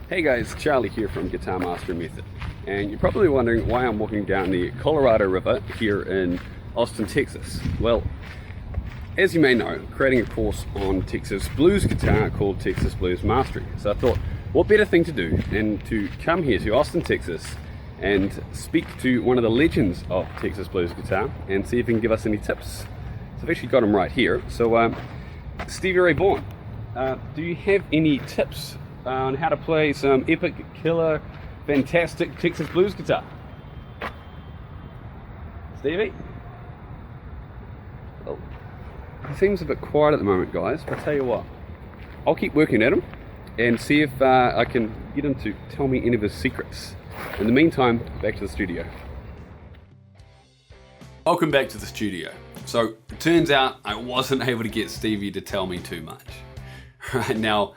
Hey guys, Charlie here from Guitar Mastering Method, and you're probably wondering why I'm walking down the Colorado River here in Austin, Texas. Well, as you may know, creating a course on Texas blues guitar called Texas Blues Mastery. So I thought, what better thing to do than to come here to Austin, Texas and speak to one of the legends of Texas blues guitar and see if he can give us any tips. So I've actually got him right here. So Stevie Ray Vaughan, do you have any tips on how to play some epic, killer, fantastic Texas blues guitar? Stevie? Oh, he seems a bit quiet at the moment, guys, but I'll tell you what, I'll keep working at him and see if I can get him to tell me any of his secrets. In the meantime, back to the studio. Welcome back to the studio. So it turns out I wasn't able to get Stevie to tell me too much. Right now,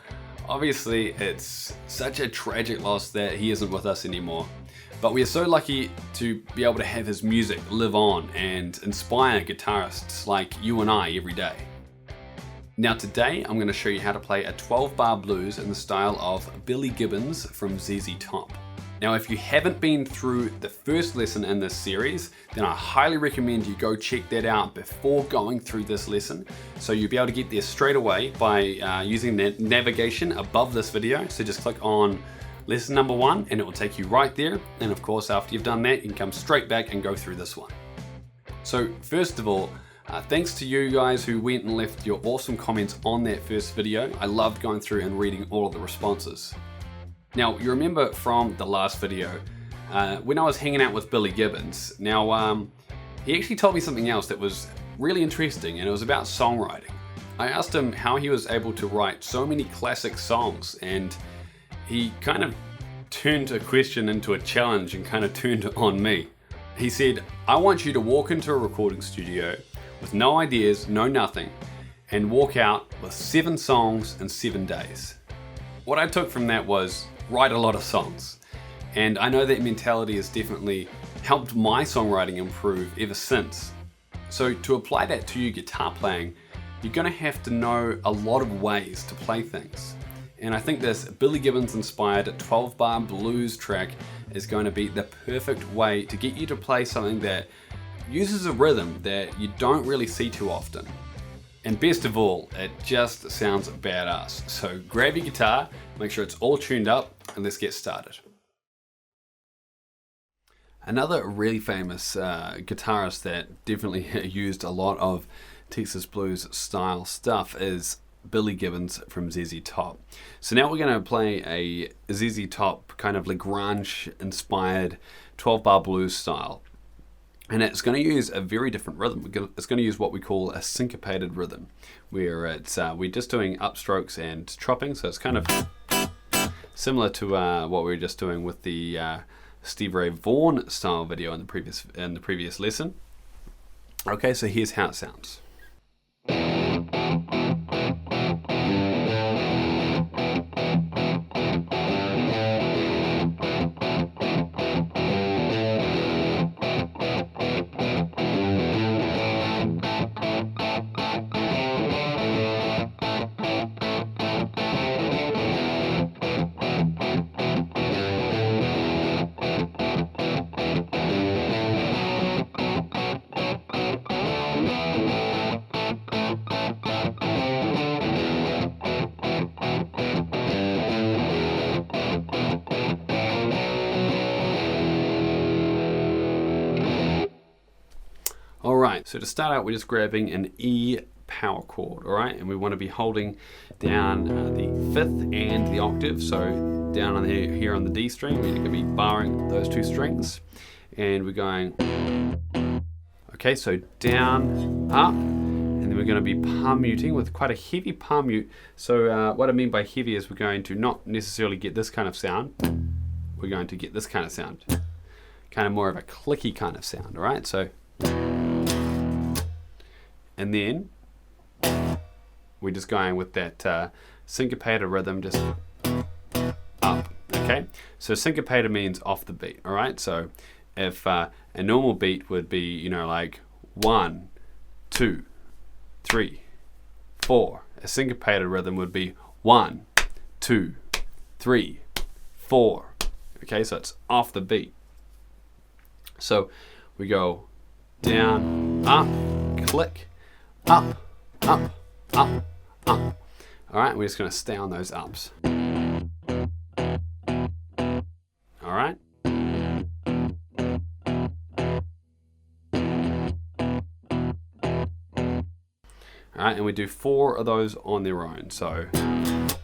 obviously it's such a tragic loss that he isn't with us anymore, but we are so lucky to be able to have his music live on and inspire guitarists like you and I every day. Now today I'm going to show you how to play a 12-bar blues in the style of Billy Gibbons from ZZ Top. Now if you haven't been through the first lesson in this series, then I highly recommend you go check that out before going through this lesson. So you'll be able to get there straight away by using the navigation above this video. So just click on lesson number 1 and it will take you right there. And of course, after you've done that, you can come straight back and go through this one. So first of all, thanks to you guys who went and left your awesome comments on that first video. I loved going through and reading all of the responses. Now, you remember from the last video, when I was hanging out with Billy Gibbons, now he actually told me something else that was really interesting, and it was about songwriting. I asked him how he was able to write so many classic songs, and he kind of turned a question into a challenge and kind of turned it on me. He said, I want you to walk into a recording studio with no ideas, no nothing, and walk out with 7 songs in 7 days. What I took from that was, write a lot of songs. And I know that mentality has definitely helped my songwriting improve ever since. So to apply that to your guitar playing, you're gonna have to know a lot of ways to play things. And I think this Billy Gibbons inspired 12-bar blues track is going to be the perfect way to get you to play something that uses a rhythm that you don't really see too often. And best of all, it just sounds badass. So grab your guitar, make sure it's all tuned up, and let's get started. Another really famous guitarist that definitely used a lot of Texas blues style stuff is Billy Gibbons from ZZ Top. So now we're going to play a ZZ Top kind of Lagrange inspired 12-bar blues style. And it's going to use a very different rhythm. It's going to use what we call a syncopated rhythm, where it's we're just doing upstrokes and chopping. So it's kind of similar to what we were just doing with the Stevie Ray Vaughan style video in the previous lesson. Okay, so here's how it sounds. Alright, so to start out, we're just grabbing an E power chord, alright? And we want to be holding down the 5th and the octave, so down on here on the D string, we're going to be barring those 2 strings. And we're going, okay, so down, up, and then we're going to be palm muting with quite a heavy palm mute. So what I mean by heavy is we're going to not necessarily get this kind of sound, we're going to get this kind of sound. Kind of more of a clicky kind of sound, alright? So, and then we're just going with that syncopated rhythm, just up, okay? So syncopated means off the beat, all right? So if a normal beat would be, you know, like 1, 2, 3, 4. A syncopated rhythm would be 1, 2, 3, 4. Okay, so it's off the beat. So we go down, up, click, up, up, up, up. All right, we're just going to stay on those ups. All right. All right, and we do 4 of those on their own. So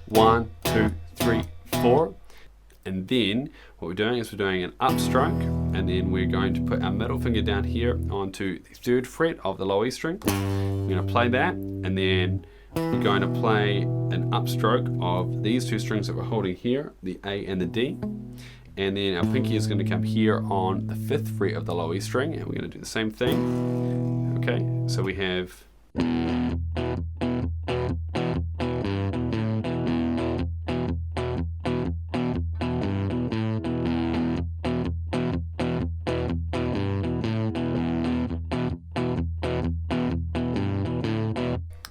1, 2, 3, 4. And then what we're doing is we're doing an upstroke, and then we're going to put our middle finger down here onto the 3rd fret of the low E string. We're going to play that, and then we're going to play an upstroke of these 2 strings that we're holding here, the A and the D. And then our pinky is going to come here on the 5th fret of the low E string, and we're going to do the same thing. Okay, so we have.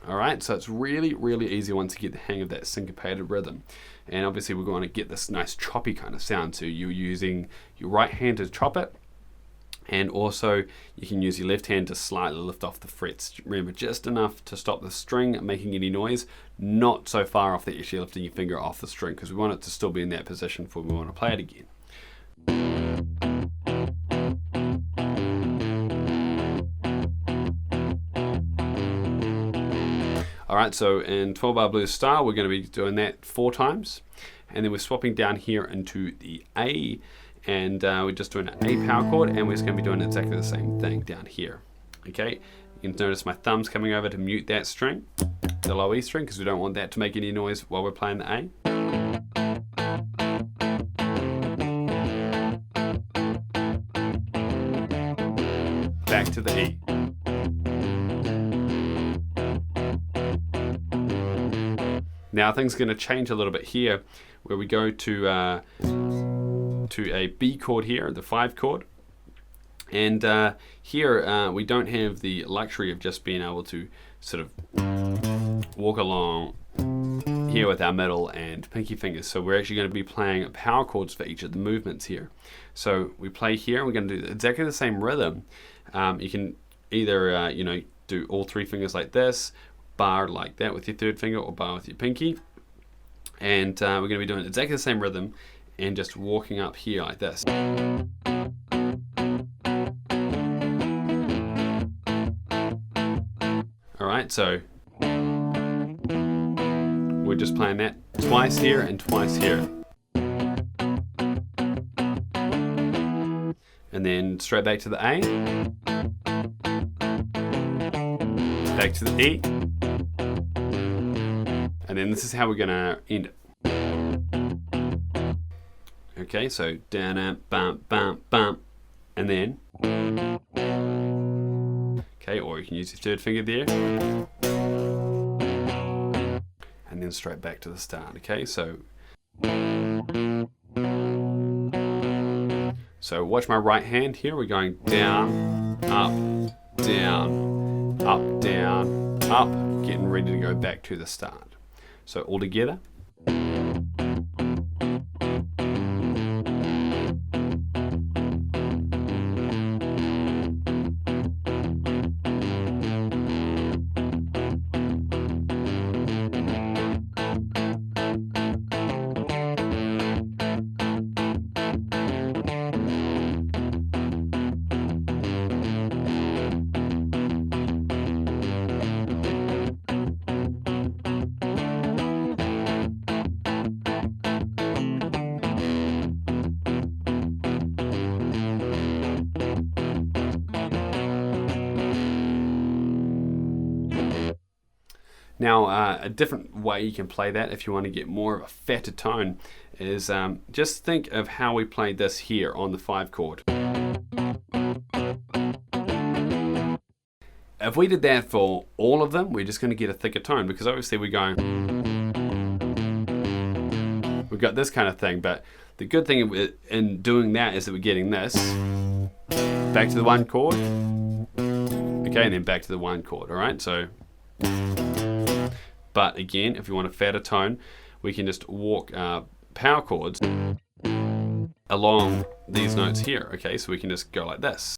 Alright, so it's really, really easy once you get the hang of that syncopated rhythm. And obviously we're going to get this nice choppy kind of sound. So you're using your right hand to chop it, and also you can use your left hand to slightly lift off the frets. Remember, just enough to stop the string making any noise, not so far off that you're actually lifting your finger off the string, because we want it to still be in that position for when we want to play it again. Alright, so in 12-bar blues style, we're going to be doing that 4 times. And then we're swapping down here into the A, and we're just doing an A power chord, and we're just going to be doing exactly the same thing down here. Okay, you can notice my thumb's coming over to mute that string, the low E string, because we don't want that to make any noise while we're playing the A. Back to the E. Now things are going to change a little bit here, where we go to a B chord here, the 5 chord, and here we don't have the luxury of just being able to sort of walk along here with our middle and pinky fingers. So we're actually going to be playing power chords for each of the movements here. So we play here, and we're going to do exactly the same rhythm. You can either do all 3 fingers like this, bar like that with your 3rd finger, or bar with your pinky, and we're going to be doing exactly the same rhythm and just walking up here like this. Alright, so we're just playing that twice here and twice here, and then straight back to the A, back to the E, and then this is how we're going to end it. Okay, so down, up, bump, bump, bump, and then. Okay, or you can use your 3rd finger there, and then straight back to the start. Okay, so watch my right hand here. We're going down, up, down, up, down, up, getting ready to go back to the start. So all together. Now, a different way you can play that if you want to get more of a fatter tone is just think of how we played this here on the 5 chord. If we did that for all of them, we're just going to get a thicker tone, because obviously we've got this kind of thing, but the good thing in doing that is that we're getting this back to the 1 chord, okay, and then back to the 1 chord, alright? So, but again, if you want a fatter tone, we can just walk power chords, and along these notes here. Okay, so we can just go like this.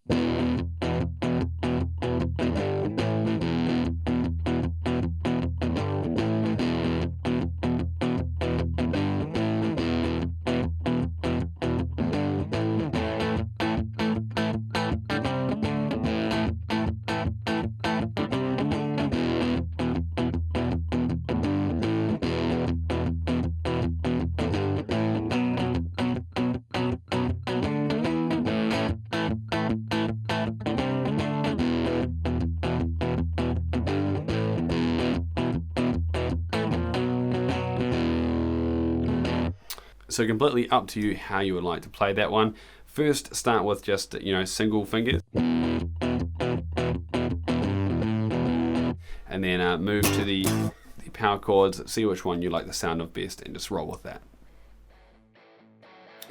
So completely up to you how you would like to play that one. First, start with just, single fingers. And then move to the power chords, see which one you like the sound of best, and just roll with that.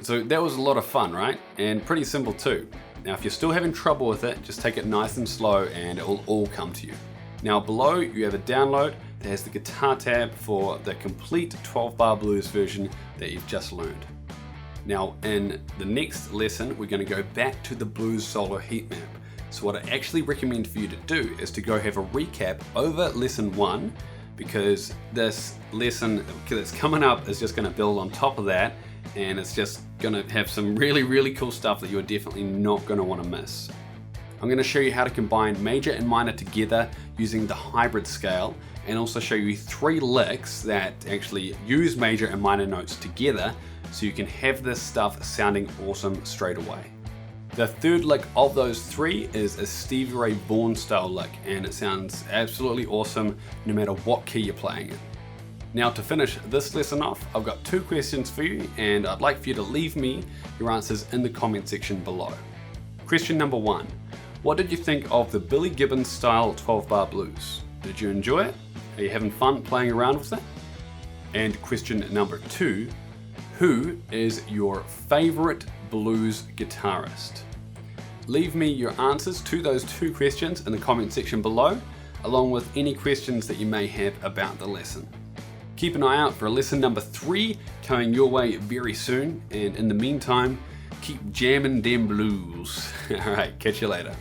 So that was a lot of fun, right? And pretty simple too. Now, if you're still having trouble with it, just take it nice and slow and it will all come to you. Now below you have a download that has the guitar tab for the complete 12-bar blues version that you've just learned. Now in the next lesson, we're going to go back to the blues solo heat map. So what I actually recommend for you to do is to go have a recap over lesson 1, because this lesson that's coming up is just going to build on top of that, and it's just going to have some really, really cool stuff that you're definitely not going to want to miss. I'm going to show you how to combine major and minor together using the hybrid scale, and also show you 3 licks that actually use major and minor notes together so you can have this stuff sounding awesome straight away. The third lick of those 3 is a Stevie Ray Vaughan style lick, and it sounds absolutely awesome no matter what key you're playing in. Now to finish this lesson off, I've got 2 questions for you, and I'd like for you to leave me your answers in the comment section below. Question number 1. What did you think of the Billy Gibbons style 12-bar blues? Did you enjoy it? Are you having fun playing around with it? And question number 2, who is your favorite blues guitarist? Leave me your answers to those 2 questions in the comment section below, along with any questions that you may have about the lesson. Keep an eye out for lesson number 3 coming your way very soon, and in the meantime, keep jamming them blues. Alright, catch you later.